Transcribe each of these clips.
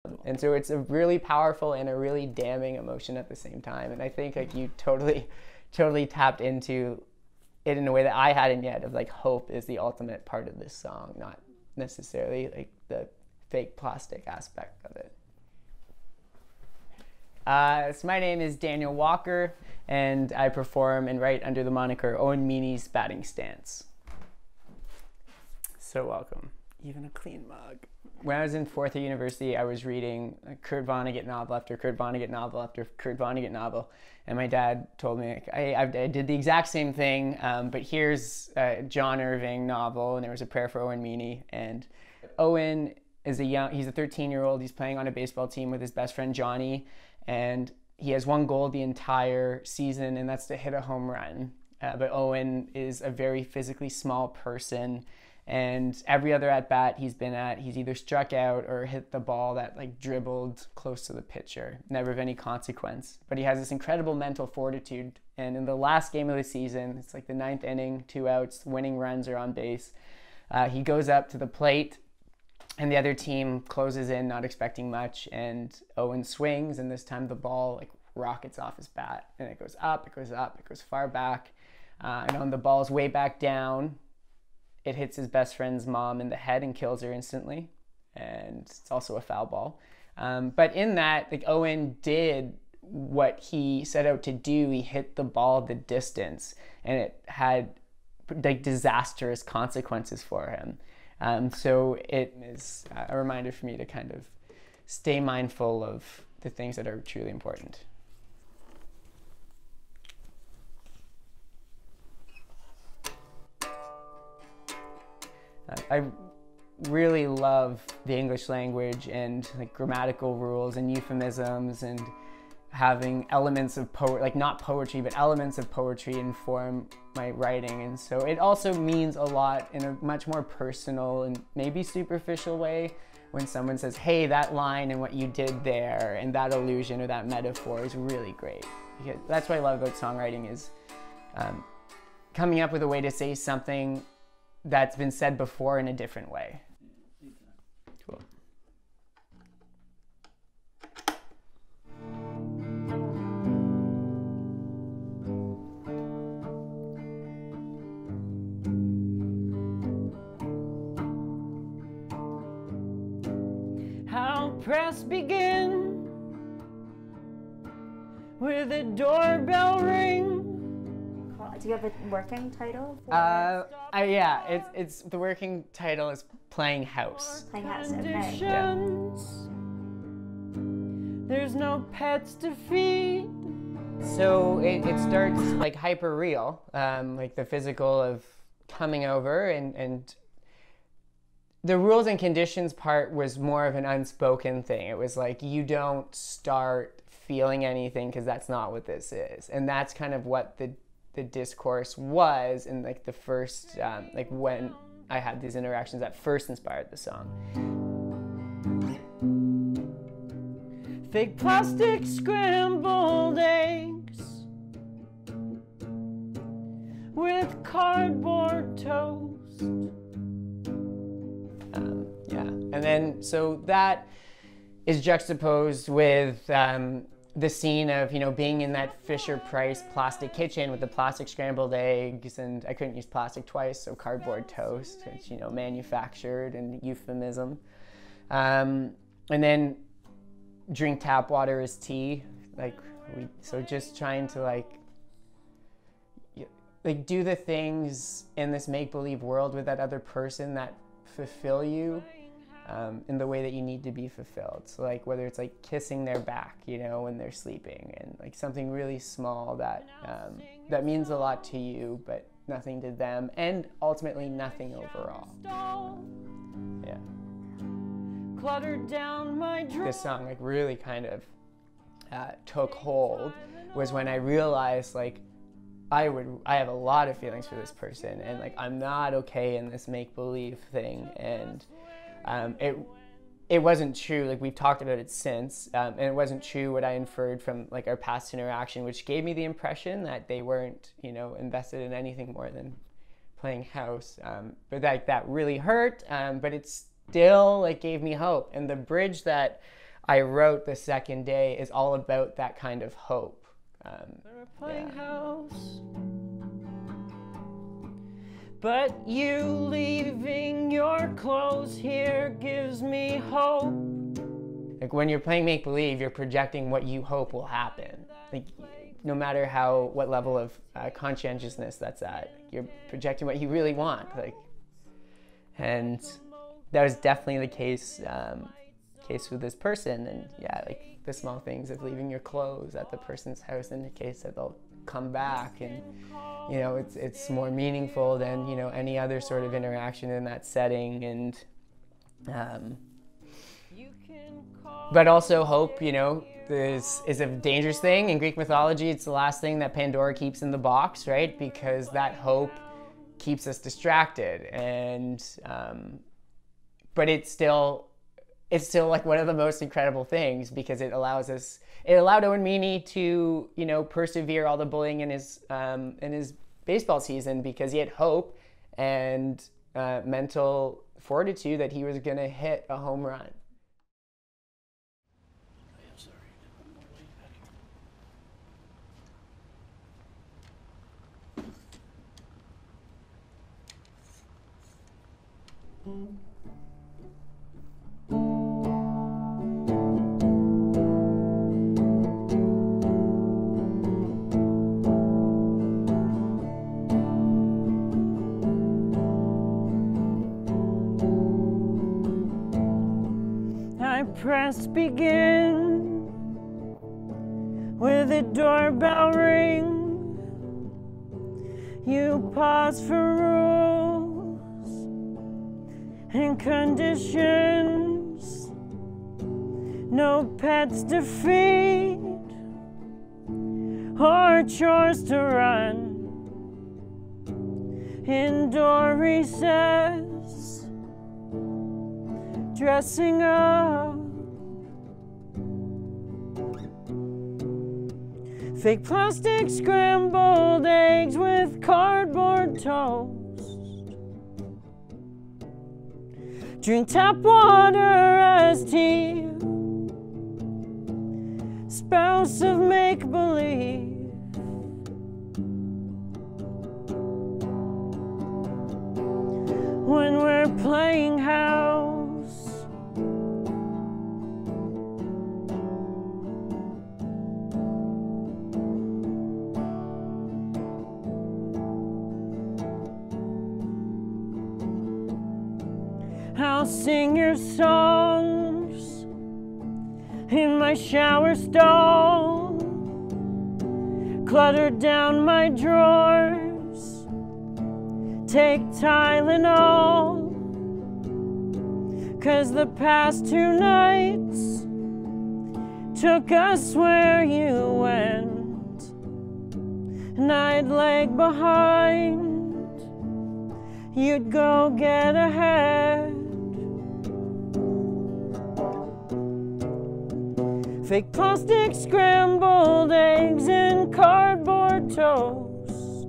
And so it's a really powerful and a really damning emotion at the same time. And I think like you totally tapped into it in a way that I hadn't yet, of like hope is the ultimate part of this song, not necessarily like the fake plastic aspect of it. So my name is Daniel Walker, and I perform and write under the moniker Owen Meany's Batting Stance. So welcome. Even a clean mug. When I was in fourth year university, I was reading Kurt Vonnegut novel after Kurt Vonnegut novel after Kurt Vonnegut novel, and my dad told me, like, I did the exact same thing, but here's a John Irving novel, and there was a prayer for Owen Meany. And Owen is he's a 13-year-old, he's playing on a baseball team with his best friend Johnny, and he has one goal the entire season, and that's to hit a home run. But Owen is a very physically small person, and every other at-bat he's been at, he's either struck out or hit the ball that like dribbled close to the pitcher, never of any consequence. But he has this incredible mental fortitude, and in the last game of the season, it's like the 9th inning, 2 outs, winning runs are on base. He goes up to the plate, and the other team closes in, not expecting much, and Owen swings, and this time the ball like rockets off his bat, and it goes up, it goes up, it goes far back, and on the ball's way back down, it hits his best friend's mom in the head and kills her instantly, and it's also a foul ball. But in that, like, Owen did what he set out to do. He hit the ball the distance, and it had like disastrous consequences for him. So it is a reminder for me to kind of stay mindful of the things that are truly important. I really love the English language and like grammatical rules and euphemisms, and having elements of like not poetry, but elements of poetry inform my writing. And so it also means a lot in a much more personal and maybe superficial way when someone says, hey, that line and what you did there and that allusion or that metaphor is really great. Because that's what I love about songwriting, is coming up with a way to say something that's been said before in a different way. Cool. How press begin with a doorbell ring. Do you have a working title? Yeah, it's the working title is Playing House. Playing House, okay. Yeah. There's no pets to feed. So it starts like hyper real, like the physical of coming over, and the rules and conditions part was more of an unspoken thing. It was like, you don't start feeling anything because that's not what this is. And that's kind of what the discourse was, and like the first, like when I had these interactions that first inspired the song. Fake plastic scrambled eggs with cardboard toast. Yeah, and then so that is juxtaposed with the scene of, you know, being in that Fisher-Price plastic kitchen with the plastic scrambled eggs, and I couldn't use plastic twice, so cardboard toast, it's, you know, manufactured and euphemism. And then drink tap water as tea, so just trying to like do the things in this make-believe world with that other person that fulfill you in the way that you need to be fulfilled. So like whether it's like kissing their back, you know, when they're sleeping, and like something really small that that means a lot to you, but nothing to them, and ultimately nothing overall. Yeah. Cluttered down my this song like really kind of took hold was when I realized like I have a lot of feelings for this person, and like I'm not okay in this make-believe thing, and it wasn't true. Like we've talked about it since, and it wasn't true what I inferred from like our past interaction, which gave me the impression that they weren't, you know, invested in anything more than playing house. But that really hurt, but it still like gave me hope. And the bridge that I wrote the second day is all about that kind of hope. Playing house, but you leaving your clothes here gives me hope. Like when you're playing make-believe, you're projecting what you hope will happen. Like no matter what level of conscientiousness that's at, you're projecting what you really want. Like, and that was definitely the case with this person. And yeah, like the small things of leaving your clothes at the person's house indicates that they'll come back, and you know it's more meaningful than any other sort of interaction in that setting. And but also hope, is a dangerous thing. In Greek mythology, it's the last thing that Pandora keeps in the box, right? Because that hope keeps us distracted, and but it's still like one of the most incredible things, because it allowed Owen Meany to persevere all the bullying in his baseball season, because he had hope and mental fortitude that he was going to hit a home run. I press begin with a doorbell ring. You pause for rules and conditions. No pets to feed or chores to run. Indoor recess, dressing up. Fake plastic scrambled eggs with cardboard toast. Drink tap water as tea. Spouse of make-believe. When we're playing house. I'll sing your songs in my shower stall, clutter down my drawers, take Tylenol, 'cause the past 2 nights took us where you went, and I'd lag behind, you'd go get ahead. Fake plastic scrambled eggs and cardboard toast.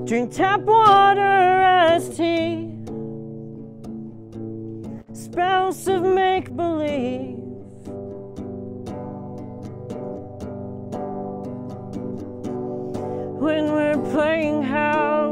Drink tap water as tea. Spouse of make-believe. When we're playing house.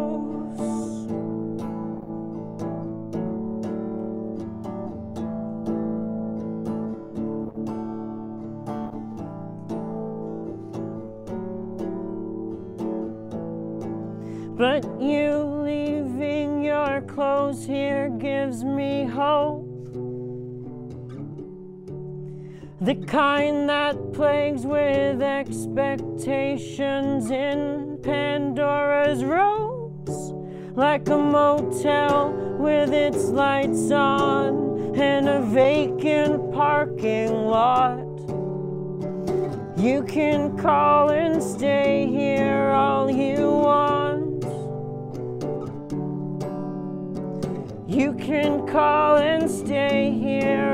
But you leaving your clothes here gives me hope. The kind that plagues with expectations in Pandora's rose, like a motel with its lights on and a vacant parking lot. You can call and stay here all you want. You can call and stay here